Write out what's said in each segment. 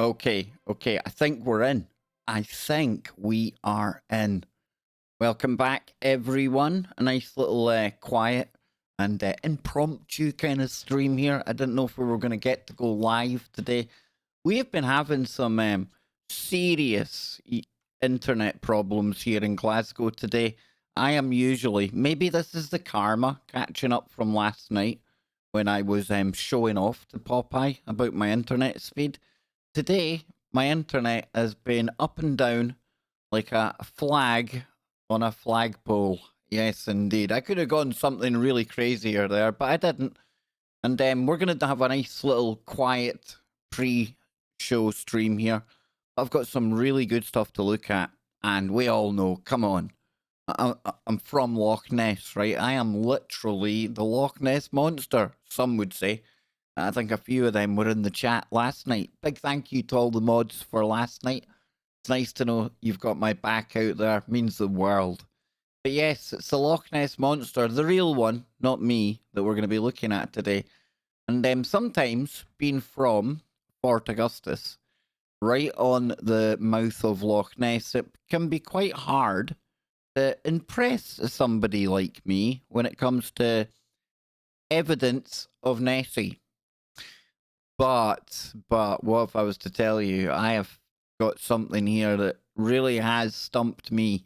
Okay, I think we're in. I think we are in. Welcome back, everyone. A nice little quiet and impromptu kind of stream here. I didn't know if we were going to get to go live today. We have been having some serious internet problems here in Glasgow today. I am usually, maybe this is the karma catching up from last night when I was showing off to Popeye about my internet speed. Today, my internet has been up and down like a flag on a flagpole. Yes, indeed. I could have gone something really crazier there, but I didn't. And we're going to have a nice little quiet pre-show stream here. I've got some really good stuff to look at. And we all know, come on, I'm from Loch Ness, right? I am literally the Loch Ness Monster, some would say. I think a few of them were in the chat last night. Big thank you to all the mods for last night. It's nice to know you've got my back out there. It means the world. But yes, it's the Loch Ness Monster, the real one, not me, that we're going to be looking at today. And sometimes, being from Fort Augustus, right on the mouth of Loch Ness, it can be quite hard to impress somebody like me when it comes to evidence of Nessie. But what if I was to tell you, I have got something here that really has stumped me.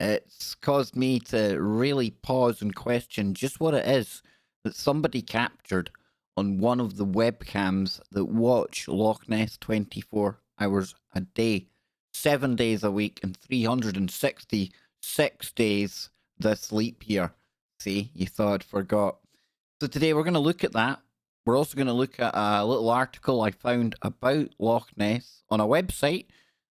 It's caused me to really pause and question just what it is that somebody captured on one of the webcams that watch Loch Ness 24 hours a day, 7 days a week, and 366 days this leap year. See, you thought I'd forgot. So today we're going to look at that. We're also going to look at a little article I found about Loch Ness on a website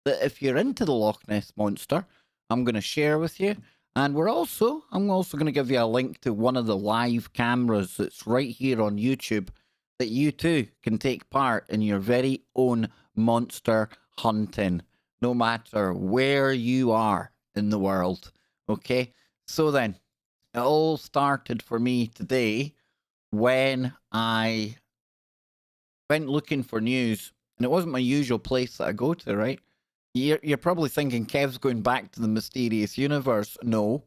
that if you're into the Loch Ness Monster, I'm going to share with you. And I'm also going to give you a link to one of the live cameras that's right here on YouTube that you too can take part in your very own monster hunting, no matter where you are in the world. Okay? So then, it all started for me today when I went looking for news, and it wasn't my usual place that I go to, right? You're probably thinking Kev's going back to the mysterious universe. No.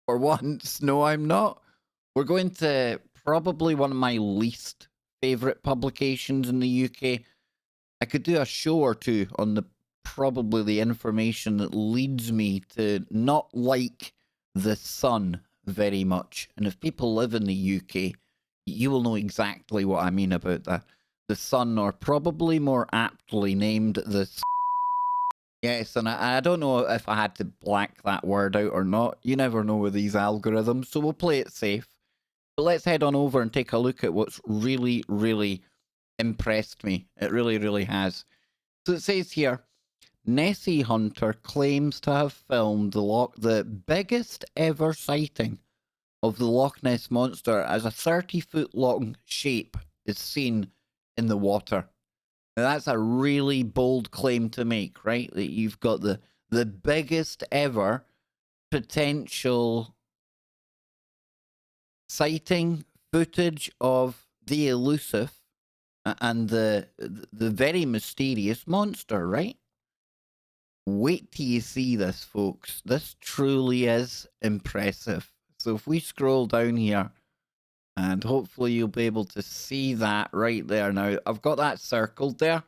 For once, no, I'm not. We're going to probably one of my least favourite publications in the UK. I could do a show or two on probably the information that leads me to not like the Sun very much. And if people live in the UK, you will know exactly what I mean about that. The Sun, or probably more aptly named the... Yes, and I don't know if I had to black that word out or not. You never know with these algorithms, so we'll play it safe. But let's head on over and take a look at what's really, really impressed me. It really, really has. So it says here, Nessie Hunter claims to have filmed the biggest ever sighting of the Loch Ness Monster as a 30-foot long shape is seen in the water. Now, that's a really bold claim to make, right? That you've got the biggest ever potential sighting footage of the illusive and the very mysterious monster, right? Wait till you see this, folks. This truly is impressive. So if we scroll down here, and hopefully you'll be able to see that right there. Now, I've got that circled there.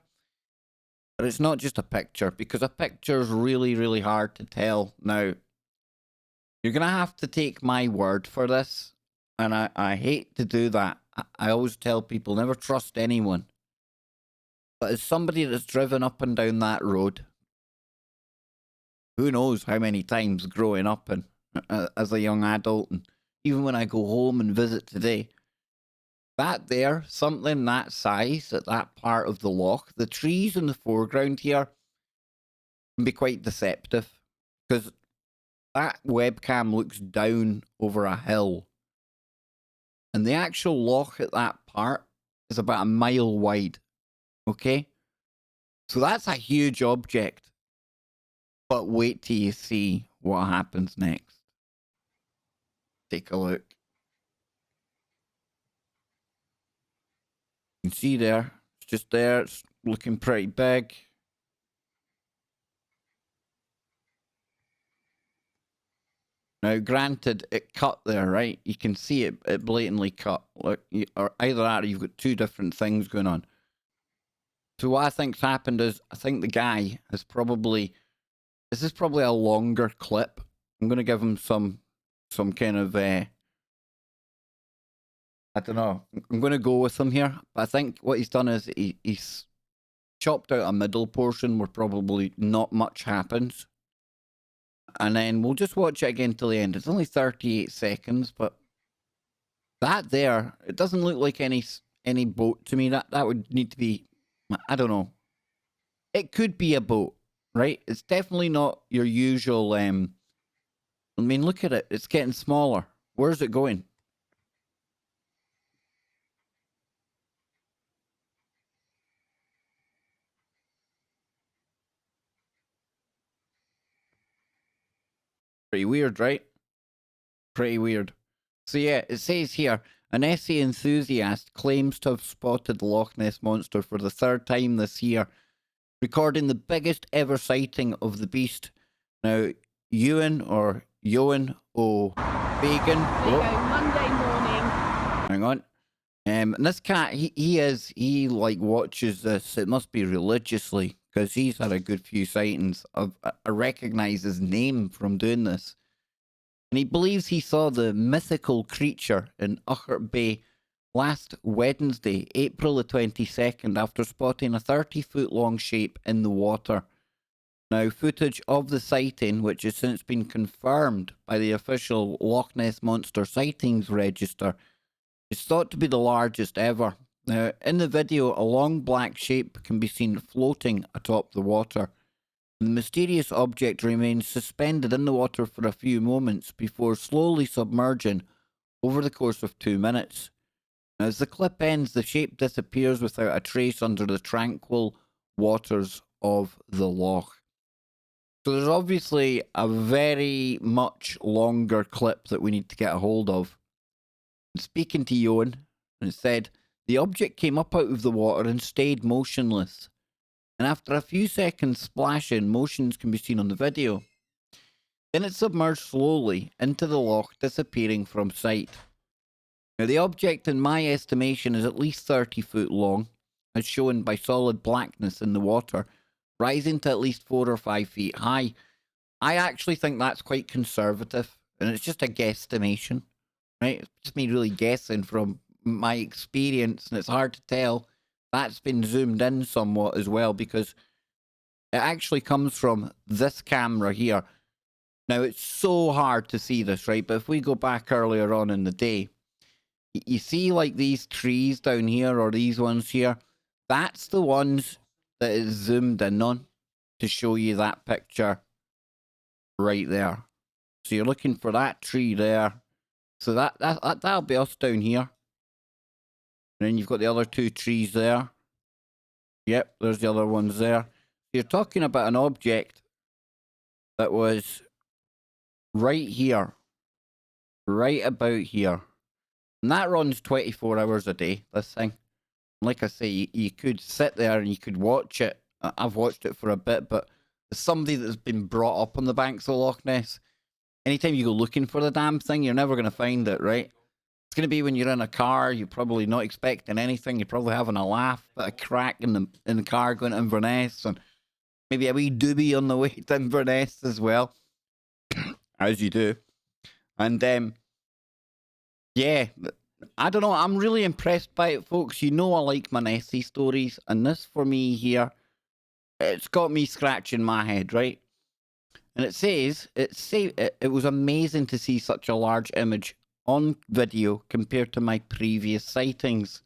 But it's not just a picture, because a picture is really, really hard to tell. Now, you're going to have to take my word for this. And I hate to do that. I always tell people, never trust anyone. But as somebody that's driven up and down that road, who knows how many times growing up and as a young adult, and even when I go home and visit today, that there, something that size at that part of the loch, the trees in the foreground here can be quite deceptive, because that webcam looks down over a hill, and the actual loch at that part is about a mile wide. Okay? So that's a huge object. But wait till you see what happens next. Take a look. You can see there, it's just there, it's looking pretty big. Now, granted, it cut there, right? You can see it blatantly cut. Look, or either that or you've got two different things going on. So what I think's happened is, I think the guy has probably... This is probably a longer clip. I'm going to give him some kind of... I don't know. I'm going to go with him here. But I think what he's done is he's chopped out a middle portion where probably not much happens. And then we'll just watch it again till the end. It's only 38 seconds, but that there, it doesn't look like any boat to me. That would need to be, I don't know. It could be a boat, right? It's definitely not your usual, I mean, look at it. It's getting smaller. Where's it going? Pretty weird, right? Pretty weird. So yeah, it says here, a Nessie enthusiast claims to have spotted the Loch Ness Monster for the third time this year, recording the biggest ever sighting of the beast. Now, Ewan or Ewan O'Fagan. There you go, Monday morning. Hang on. And this cat, he like watches this. It must be religiously, because he's had a good few sightings. I recognize his name from doing this. And he believes he saw the mythical creature in Uchart Bay last Wednesday, April the 22nd, after spotting a 30-foot long shape in the water. Now, footage of the sighting, which has since been confirmed by the official Loch Ness Monster Sightings Register, is thought to be the largest ever. Now, in the video, a long black shape can be seen floating atop the water. The mysterious object remains suspended in the water for a few moments before slowly submerging over the course of 2 minutes. As the clip ends, the shape disappears without a trace under the tranquil waters of the loch. So there's obviously a very much longer clip that we need to get a hold of. Speaking to Ewan, and it said, the object came up out of the water and stayed motionless. And after a few seconds splashing, motions can be seen on the video. Then it submerged slowly into the loch, disappearing from sight. Now, the object, in my estimation, is at least 30 foot long, as shown by solid blackness in the water, rising to at least 4 or 5 feet high. I actually think that's quite conservative, and it's just a guesstimation, right? It's just me really guessing from my experience, and it's hard to tell. That's been zoomed in somewhat as well, because it actually comes from this camera here. Now, it's so hard to see this, right? But if we go back earlier on in the day, you see like these trees down here, or these ones here? That's the ones that is zoomed in on to show you that picture right there. So you're looking for that tree there. So that'll be us down here. And then you've got the other two trees there. Yep, there's the other ones there. You're talking about an object that was right here. Right about here. And that runs 24 hours a day, this thing. Like I say, you could sit there and you could watch it. I've watched it for a bit, but as somebody that's been brought up on the banks of Loch Ness, anytime you go looking for the damn thing, you're never going to find it, right? It's going to be when you're in a car, you're probably not expecting anything, you're probably having a laugh, but a crack in the car going to Inverness, and maybe a wee doobie on the way to Inverness as well, as you do. And yeah, I don't know, I'm really impressed by it, folks. You know I like my Nessie stories, and this for me here, it's got me scratching my head, right? And it says, it was amazing to see such a large image on video compared to my previous sightings.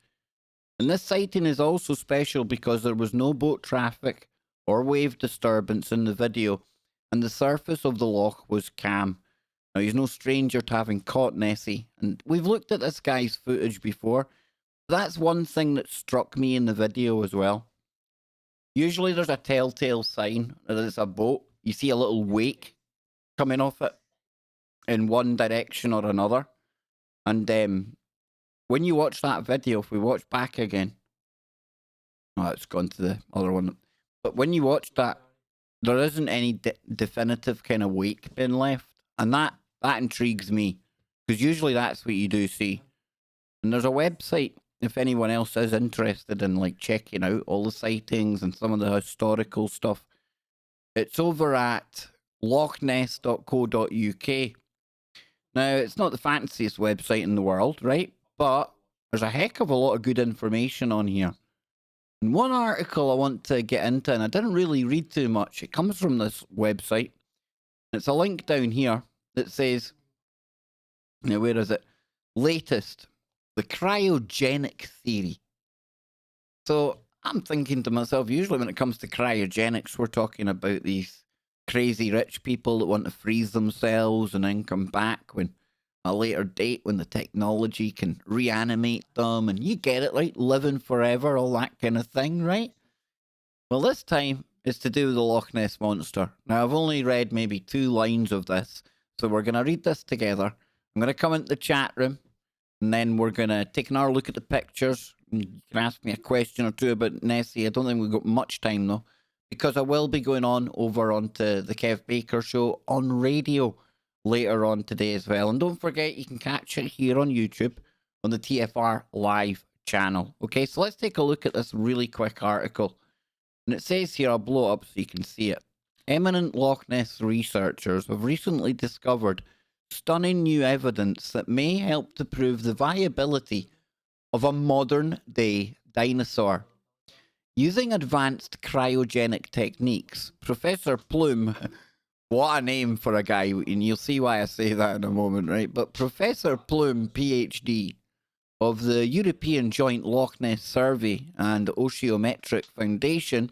And this sighting is also special because there was no boat traffic or wave disturbance in the video, and the surface of the loch was calm. Now, he's no stranger to having caught Nessie, and we've looked at this guy's footage before. That's one thing that struck me in the video as well. Usually there's a telltale sign that it's a boat. You see a little wake coming off it in one direction or another. And when you watch that video, if we watch back again, Oh, it's gone to the other one. But when you watch that, there isn't any definitive kind of wake bin left, and that intrigues me because usually that's what you do see. And there's a website if anyone else is interested in like checking out all the sightings and some of the historical stuff. It's over at lochness.co.uk. Now, it's not the fanciest website in the world, right? But there's a heck of a lot of good information on here. And one article I want to get into, and I didn't really read too much, it comes from this website. It's a link down here that says, now where is it? Latest, the cryogenic theory. So I'm thinking to myself, usually when it comes to cryogenics, we're talking about these crazy rich people that want to freeze themselves and then come back when a later date when the technology can reanimate them, and you get it, right? Living forever, all that kind of thing, right? Well, this time it's to do with the Loch Ness Monster. Now, I've only read maybe 2 lines of this, so we're going to read this together. I'm going to come into the chat room, and then we're going to take another look at the pictures. You can ask me a question or two about Nessie. I don't think we've got much time, though, because I will be going on over onto the Kev Baker Show on radio later on today as well. And don't forget, you can catch it here on YouTube on the TFR Live channel. Okay, so let's take a look at this really quick article. And it says here, I'll blow it up so you can see it. Eminent Loch Ness researchers have recently discovered stunning new evidence that may help to prove the viability of a modern-day dinosaur. Using advanced cryogenic techniques, Professor Plume, what a name for a guy, and you'll see why I say that in a moment, right? But Professor Plume, PhD, of the European Joint Loch Ness Survey and Oceanometric Foundation,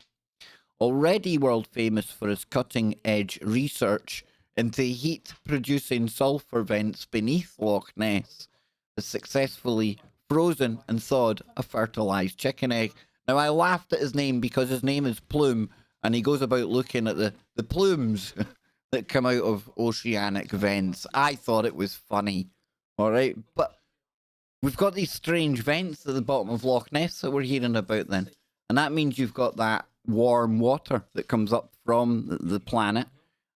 already world famous for his cutting-edge research into heat-producing sulfur vents beneath Loch Ness, has successfully frozen and thawed a fertilized chicken egg. Now, I laughed at his name because his name is Plume, and he goes about looking at the plumes that come out of oceanic vents. I thought it was funny, all right? But we've got these strange vents at the bottom of Loch Ness that we're hearing about then. And that means you've got that warm water that comes up from the planet.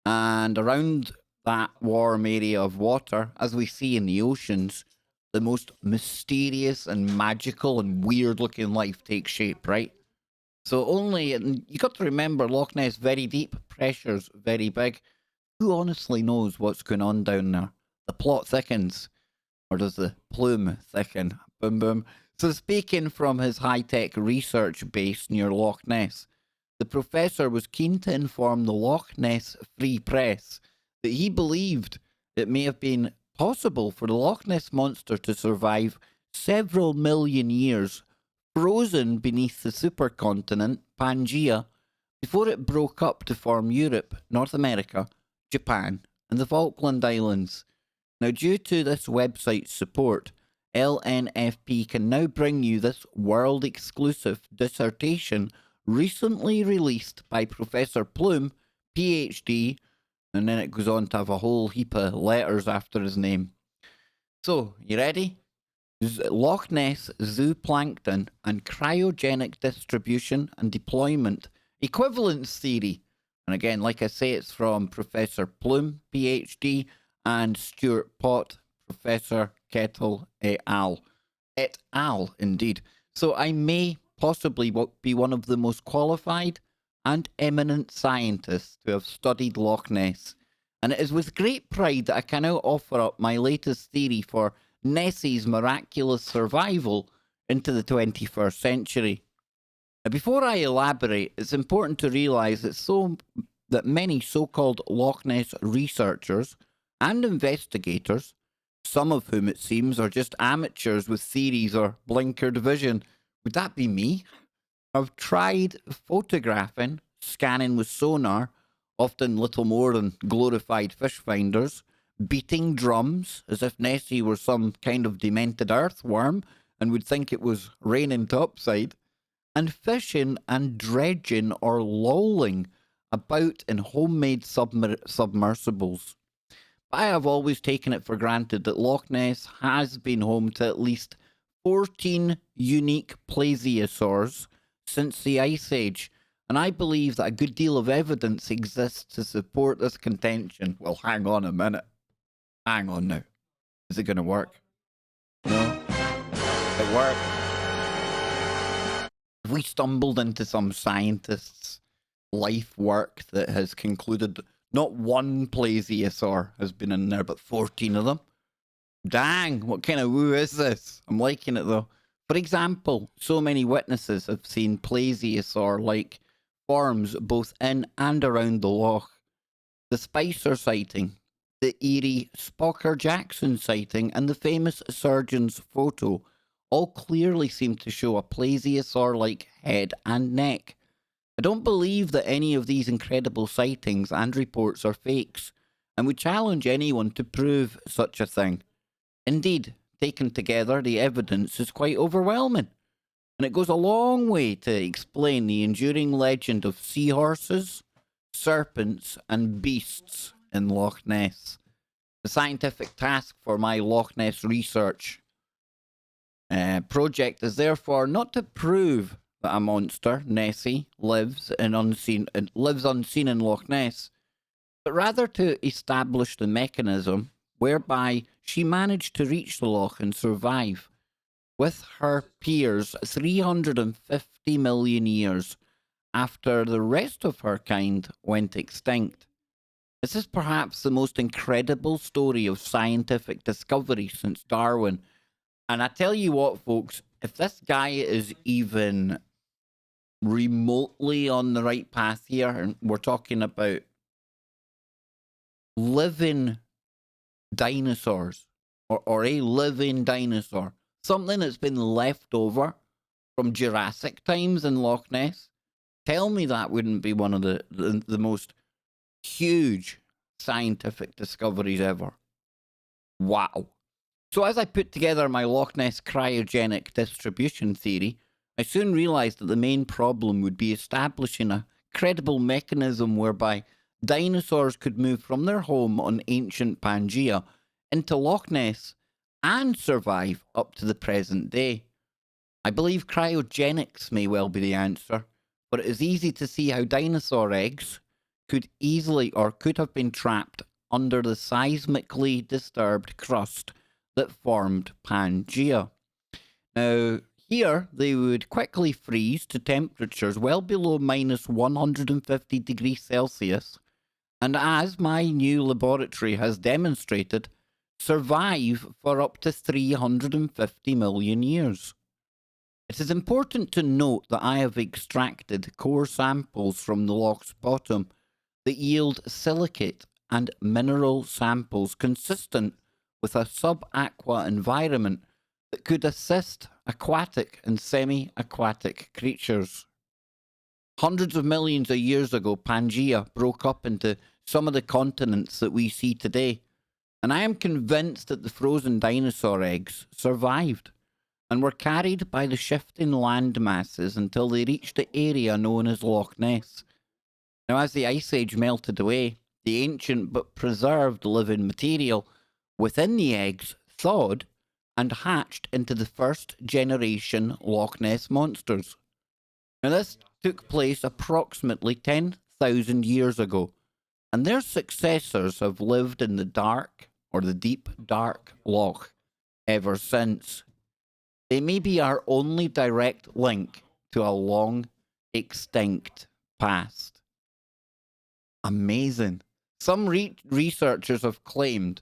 And around that warm area of water, as we see in the oceans, the most mysterious and magical and weird looking life takes shape, right? So only, and you got to remember, Loch Ness very deep, pressures very big. Who honestly knows what's going on down there? The plot thickens, or does the plume thicken? Boom, boom. So speaking from his high-tech research base near Loch Ness, the professor was keen to inform the Loch Ness Free Press that he believed it may have been possible for the Loch Ness Monster to survive several million years frozen beneath the supercontinent Pangaea before it broke up to form Europe, North America, Japan, and the Falkland Islands. Now, due to this website's support, LNFP can now bring you this world-exclusive dissertation recently released by Professor Plume, PhD, and then it goes on to have a whole heap of letters after his name. So, you ready? Loch Ness zooplankton and cryogenic distribution and deployment equivalence theory. And again, like I say, it's from Professor Plume, PhD, and Stuart Pott, Professor Kettle et al. Et al, indeed. So I may possibly be one of the most qualified and eminent scientists to have studied Loch Ness. And it is with great pride that I can now offer up my latest theory for Nessie's miraculous survival into the 21st century. Now, before I elaborate, it's important to realise that many so-called Loch Ness researchers and investigators, some of whom it seems are just amateurs with theories or blinkered vision, would that be me? Have tried photographing, scanning with sonar, often little more than glorified fish finders, beating drums as if Nessie were some kind of demented earthworm and would think it was raining topside, and fishing and dredging or lolling about in homemade submersibles. I have always taken it for granted that Loch Ness has been home to at least 14 unique plesiosaurs, since the Ice Age, and I believe that a good deal of evidence exists to support this contention. Well, hang on a minute. Hang on now. Is it going to work? No? It worked. Have we stumbled into some scientist's life work that has concluded not one plesiosaur has been in there, but 14 of them? Dang, what kind of woo is this? I'm liking it though. For example, so many witnesses have seen plesiosaur-like forms both in and around the loch. The Spicer sighting, the eerie Spocker-Jackson sighting, and the famous surgeon's photo all clearly seem to show a plesiosaur-like head and neck. I don't believe that any of these incredible sightings and reports are fakes, and would challenge anyone to prove such a thing. Indeed, taken together, the evidence is quite overwhelming, and it goes a long way to explain the enduring legend of seahorses, serpents, and beasts in Loch Ness. The scientific task for my Loch Ness research project is therefore not to prove that a monster, Nessie, lives unseen in Loch Ness, but rather to establish the mechanism whereby she managed to reach the loch and survive, with her peers 350 million years after the rest of her kind went extinct. This is perhaps the most incredible story of scientific discovery since Darwin. And I tell you what, folks, if this guy is even remotely on the right path here, and we're talking about living dinosaurs, or a living dinosaur, something that's been left over from Jurassic times in Loch Ness, tell me that wouldn't be one of the most huge scientific discoveries ever. Wow. So as I put together my Loch Ness cryogenic distribution theory, I soon realised that the main problem would be establishing a credible mechanism whereby dinosaurs could move from their home on ancient Pangaea into Loch Ness and survive up to the present day. I believe cryogenics may well be the answer, but it is easy to see how dinosaur eggs could have been trapped under the seismically disturbed crust that formed Pangaea. Now, here they would quickly freeze to temperatures well below minus 150 degrees Celsius, and as my new laboratory has demonstrated, survive for up to 350 million years. It is important to note that I have extracted core samples from the loch's bottom that yield silicate and mineral samples consistent with a sub-aqua environment that could assist aquatic and semi-aquatic creatures. Hundreds of millions of years ago, Pangaea broke up into some of the continents that we see today, and I am convinced that the frozen dinosaur eggs survived and were carried by the shifting land masses until they reached the area known as Loch Ness. Now, as the Ice Age melted away, the ancient but preserved living material within the eggs thawed and hatched into the first generation Loch Ness monsters. Now, this took place approximately 10,000 years ago, and their successors have lived in the dark, or the deep dark loch, ever since. They may be our only direct link to a long extinct past. Amazing. Some researchers have claimed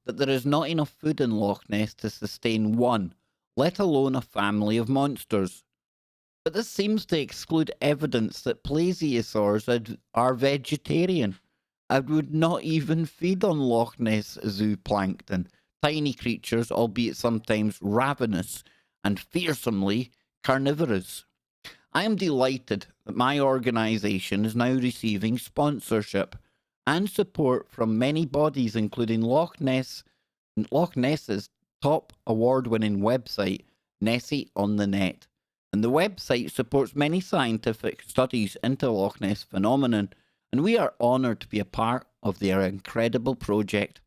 that there is not enough food in Loch Ness to sustain one, let alone a family of monsters. But this seems to exclude evidence that plesiosaurs are vegetarian and would not even feed on Loch Ness zooplankton, tiny creatures, albeit sometimes ravenous and fearsomely carnivorous. I am delighted that my organisation is now receiving sponsorship and support from many bodies, including Loch Ness's top award-winning website, Nessie on the Net. And the website supports many scientific studies into Loch Ness phenomenon, and we are honoured to be a part of their incredible project.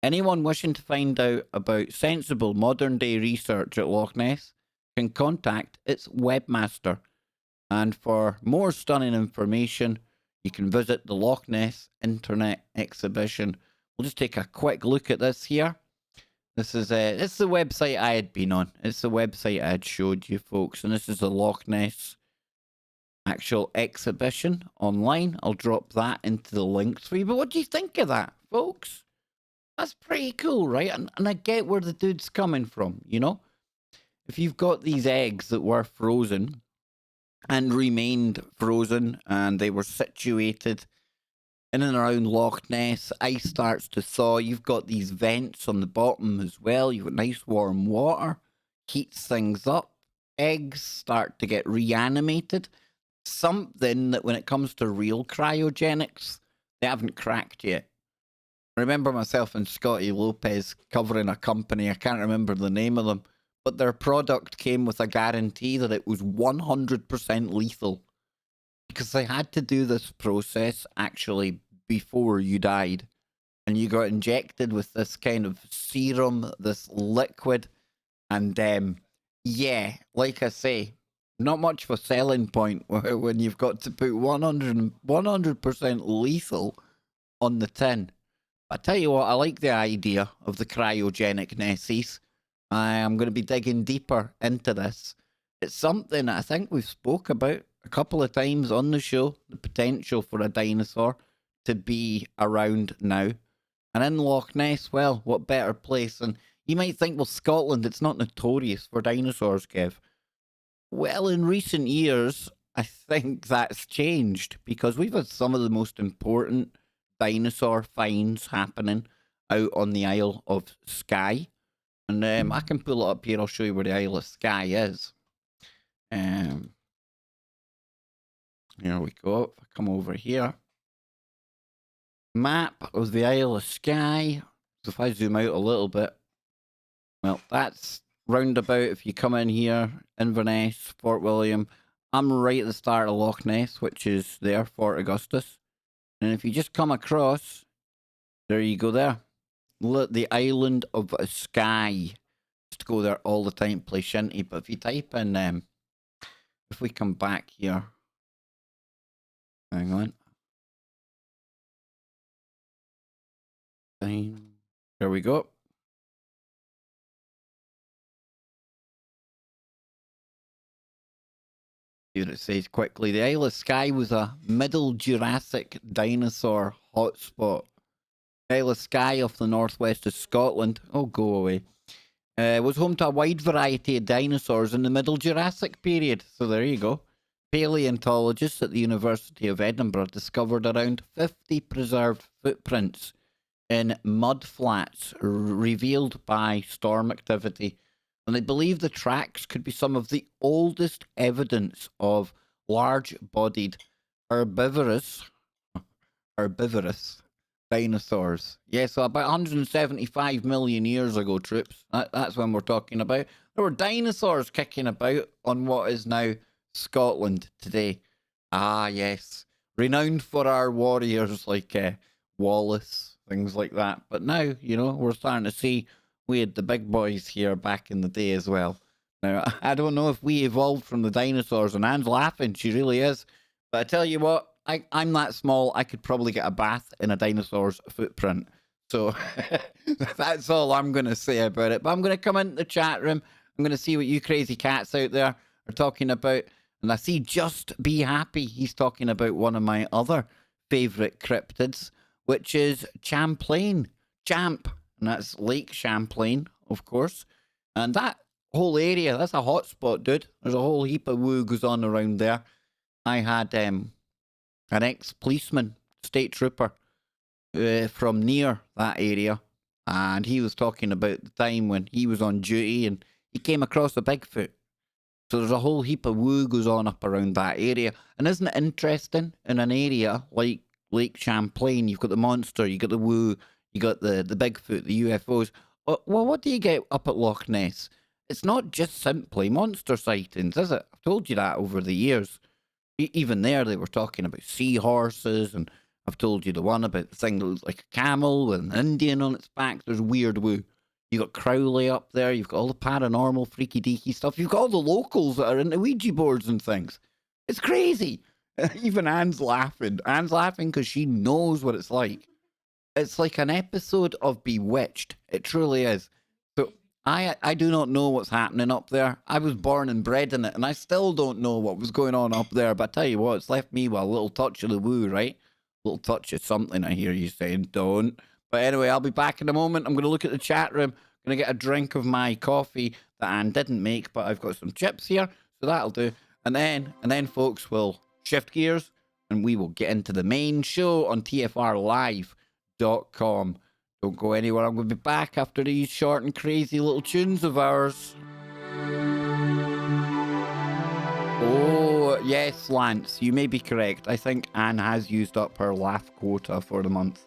Anyone wishing to find out about sensible modern-day research at Loch Ness can contact its webmaster. And for more stunning information, you can visit the Loch Ness Internet Exhibition. We'll just take a quick look at this here. This is it's the website I had been on. It's the website I had showed you folks, and this is the Loch Ness actual exhibition online. I'll drop that into the links for you. But what do you think of that, folks? That's pretty cool, right? And I get where the dude's coming from, you know? If you've got these eggs that were frozen and remained frozen and they were situated in and around Loch Ness, ice starts to thaw. You've got these vents on the bottom as well. You've got nice warm water, heats things up. Eggs start to get reanimated. Something that when it comes to real cryogenics, they haven't cracked yet. I remember myself and Scotty Lopez covering a company, I can't remember the name of them, but their product came with a guarantee that it was 100% lethal. Because they had to do this process actually before you died. And you got injected with this kind of serum, this liquid. And yeah, like I say, not much of a selling point when you've got to put 100% lethal on the tin. I tell you what, I like the idea of the cryogenic Nessies. I am going to be digging deeper into this. It's something I think we've spoke about a couple of times on the show, the potential for a dinosaur to be around now. And in Loch Ness, well, what better place? And you might think, well, Scotland, it's not notorious for dinosaurs, Kev. Well, in recent years, I think that's changed because we've had some of the most important dinosaur finds happening out on the Isle of Skye. And I can pull it up here. I'll show you where the Isle of Skye is. Here we go. If I come over here. Map of the Isle of Skye. So if I zoom out a little bit. Well, that's roundabout. If you come in here, Inverness, Fort William. I'm right at the start of Loch Ness, which is there, Fort Augustus. And if you just come across, there you go there. Look, the island of Skye. Just go there all the time, play shinty. But if you type in, if we come back here, hang on. There we go. See what it says quickly. The Isle of Skye was a Middle Jurassic dinosaur hotspot. Isle of Skye off the northwest of Scotland. Oh, go away. Was home to a wide variety of dinosaurs in the Middle Jurassic period. So there you go. Paleontologists at the University of Edinburgh discovered around 50 preserved footprints in mud flats revealed by storm activity. And they believe the tracks could be some of the oldest evidence of large-bodied herbivorous dinosaurs. Yeah, so about 175 million years ago, troops. That's when we're talking about. There were dinosaurs kicking about on what is now Scotland today. Ah, yes. Renowned for our warriors like Wallace, things like that. But now, you know, we're starting to see we had the big boys here back in the day as well. Now, I don't know if we evolved from the dinosaurs, and Anne's laughing. She really is. But I tell you what, I'm that small, I could probably get a bath in a dinosaur's footprint. So that's all I'm going to say about it. But I'm going to come into the chat room. I'm going to see what you crazy cats out there are talking about. And I see Just Be Happy. He's talking about one of my other favourite cryptids, which is Champlain. Champ. And that's Lake Champlain, of course. And that whole area, that's a hotspot, dude. There's a whole heap of woo goes on around there. I had an ex-policeman, state trooper, from near that area. And he was talking about the time when he was on duty and he came across a Bigfoot. So there's a whole heap of woo goes on up around that area. And isn't it interesting, in an area like Lake Champlain, you've got the monster, you've got the woo, you got the Bigfoot, the UFOs. Well, what do you get up at Loch Ness? It's not just simply monster sightings, is it? I've told you that over the years. Even there, they were talking about seahorses, and I've told you the one about the thing that looks like a camel with an Indian on its back. There's weird woo. You got Crowley up there. You've got all the paranormal, freaky deaky stuff. You've got all the locals that are into Ouija boards and things. It's crazy. Even Anne's laughing. Anne's laughing because she knows what it's like. It's like an episode of Bewitched. It truly is. So I do not know what's happening up there. I was born and bred in it, and I still don't know what was going on up there. But I tell you what, it's left me with a little touch of the woo, right? A little touch of something. I hear you saying, don't. But anyway, I'll be back in a moment. I'm going to look at the chat room. I'm going to get a drink of my coffee that Anne didn't make, but I've got some chips here, so that'll do. And then, folks, we'll shift gears and we will get into the main show on TFRlive.com. Don't go anywhere. I'm going to be back after these short and crazy little tunes of ours. Oh, yes, Lance, you may be correct. I think Anne has used up her laugh quota for the month.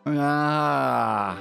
Ah.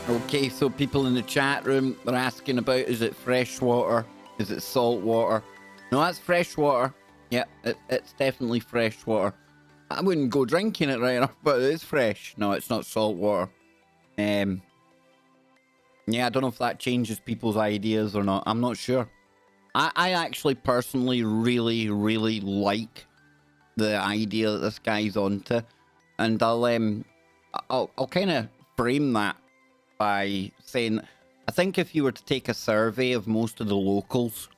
Okay, so people in the chat room are asking about, is it fresh water? Is it salt water? No, that's fresh water. Yeah, it's definitely fresh water. I wouldn't go drinking it right enough, but it is fresh. No, it's not salt water. Yeah, I don't know if that changes people's ideas or not. I'm not sure. I actually personally really, really like the idea that this guy's onto. And I'll kind of frame that by saying, I think if you were to take a survey of most of the locals,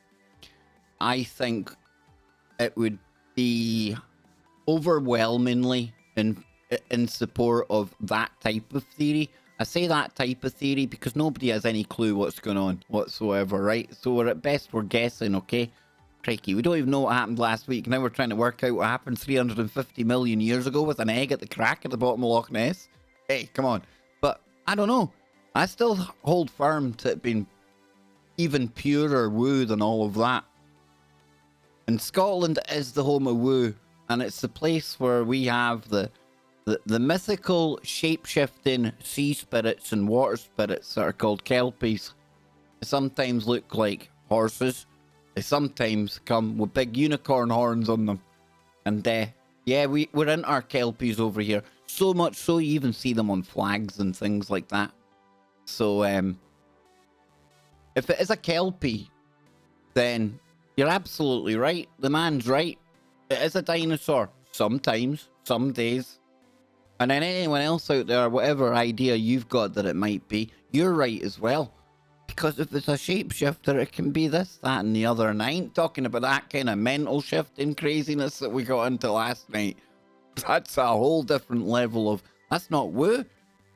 I think it would be overwhelmingly in support of that type of theory. I say that type of theory because nobody has any clue what's going on whatsoever, right? So we're at best, we're guessing, okay? Crikey, we don't even know what happened last week. Now we're trying to work out what happened 350 million years ago with an egg at the crack at the bottom of Loch Ness. Hey, come on. But I don't know. I still hold firm to it being even purer woo than all of that. And Scotland is the home of woo, and it's the place where we have the mythical shape-shifting sea spirits and water spirits that are called kelpies. They sometimes look like horses. They sometimes come with big unicorn horns on them. And yeah, we're into our kelpies over here. So much so you even see them on flags and things like that. So, if it is a kelpie, then you're absolutely right. The man's right. It is a dinosaur. Sometimes, some days. And then anyone else out there, whatever idea you've got that it might be, you're right as well. Because if it's a shapeshifter, it can be this, that, and the other. And I ain't talking about that kind of mental shifting craziness that we got into last night. That's a whole different level of... That's not woo.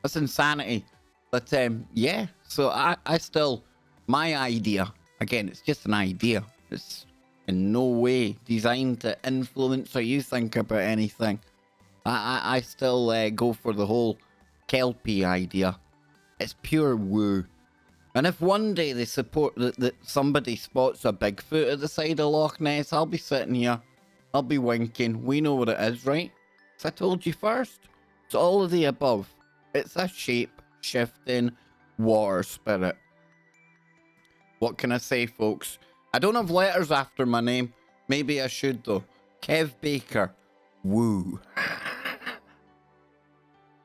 That's insanity. But, yeah. So I still... My idea... Again, it's just an idea. It's in no way designed to influence how you think about anything. I still go for the whole Kelpie idea. It's pure woo. And if one day they support that somebody spots a Bigfoot at the side of Loch Ness, I'll be sitting here. I'll be winking. We know what it is, right? As I told you first. It's all of the above. It's a shape-shifting water spirit. What can I say, folks? I don't have letters after my name. Maybe I should, though. Kev Baker. Woo.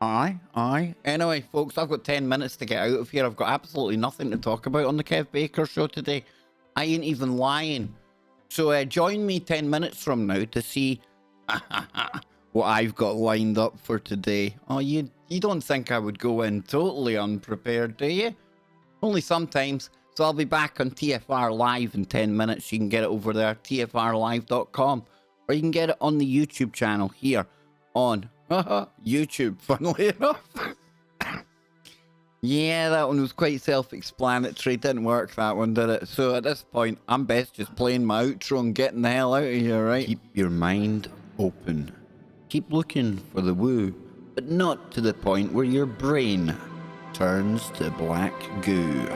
Aye. Anyway, folks, I've got 10 minutes to get out of here. I've got absolutely nothing to talk about on the Kev Baker show today. I ain't even lying. So join me 10 minutes from now to see what I've got lined up for today. Oh, you don't think I would go in totally unprepared, do you? Only sometimes. So I'll be back on TFR Live in 10 minutes. You can get it over there, tfrlive.com. Or you can get it on the YouTube channel here on YouTube, funnily enough. Yeah, that one was quite self-explanatory. Didn't work, that one, did it? So at this point, I'm best just playing my outro and getting the hell out of here, right? Keep your mind open. Keep looking for the woo, but not to the point where your brain turns to black goo.